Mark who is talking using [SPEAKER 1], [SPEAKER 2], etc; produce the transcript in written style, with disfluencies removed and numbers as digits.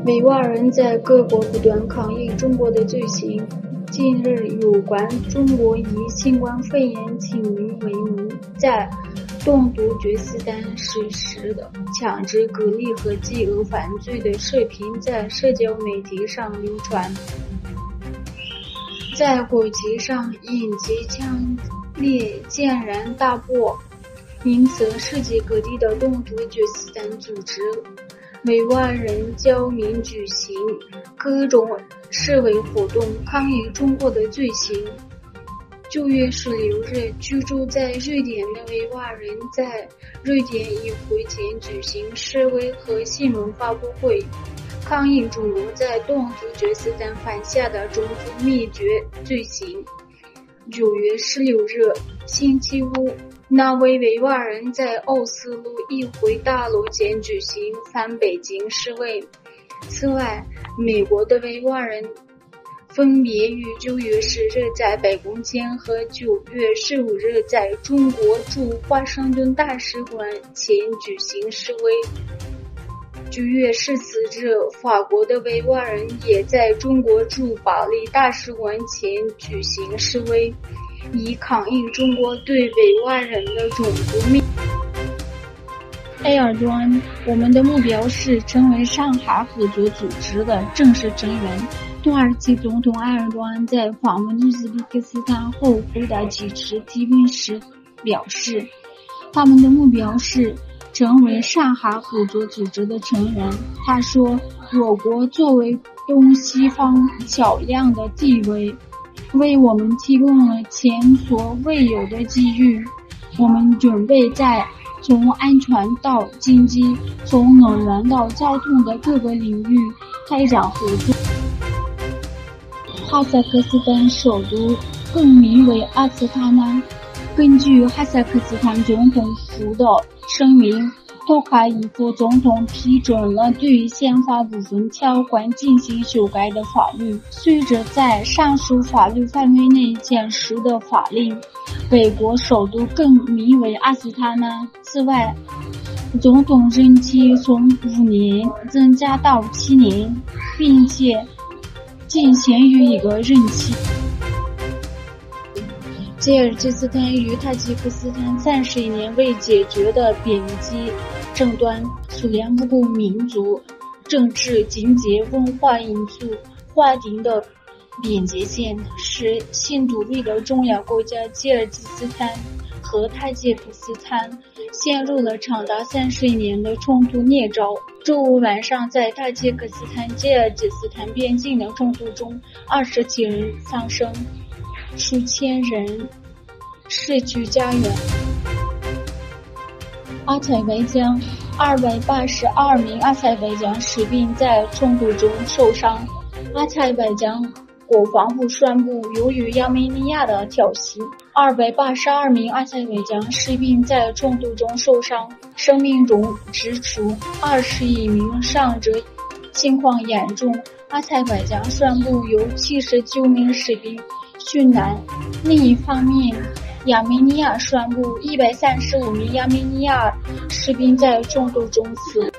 [SPEAKER 1] 维吾尔人在各国不断抗议中国的罪行。近日，有关中国以新冠肺炎侵略为名，在东突厥斯坦实施的强制隔离和饥饿犯罪的视频在社交媒体上流传，在国际上引起强烈轩然大波。因此，世界各地的东突厥斯坦组织维吾尔人教民举行各种示威活动，抗议中国的罪行。9月16日，居住在瑞典的维吾尔人在瑞典议会前举行示威和新闻发布会，抗议中国在东突厥斯坦犯下的种族灭绝罪行。9月16日，星期五，那位维吾尔人在奥斯陆议会大楼前举行反北京示威。此外，美国的维吾尔人分别于9月10日在白宫前和9月15日在中国驻华盛顿大使馆前举行示威。9月14日，法国的维吾尔人也在中国驻巴黎大使馆前举行示威，以抗议中国对维吾尔人的种族灭绝。埃尔多安，我们的目标是成为上海合作组织的正式成员。土耳其总统埃尔多安在访问乌兹别克斯坦后回答记者提问时表示，他们的目标是成为上海合作组织的成员。他说，我国作为东西方桥梁的地位，为我们提供了前所未有的机遇。我们准备在从安全到经济，从能源到交通的各个领域开展合作。哈萨克斯坦首都更名为阿斯塔纳。根据哈萨克斯坦总统府的声明，托卡伊夫总统批准了对宪法部分条款进行修改的法律。随着在上述法律范围内签署的法令，北国首都更名为阿斯塔纳。此外，总统任期从5年增加到7年，并且仅限于一个任期。吉尔吉斯坦与塔吉克斯坦31年未解决的边际争端，苏联不顾民族、政治、经济、文化因素划定的边界线，使新独立的中亚国家吉尔吉斯坦和塔吉克斯坦陷入了长达30年的冲突孽障。周五晚上，在塔吉克斯坦吉尔吉斯坦边境的冲突中，27人丧生，数千人失去家园。阿塞拜疆282名阿塞拜疆士兵在冲突中受伤。阿塞拜疆国防部宣布，由于亚美尼亚的挑衅，282名阿塞拜疆士兵在冲突中受伤。声明中指出，21名伤者情况严重。阿塞拜疆宣布有79名士兵殉难。另一方面，亚美尼亚宣布135名亚美尼亚士兵在冲突中死亡。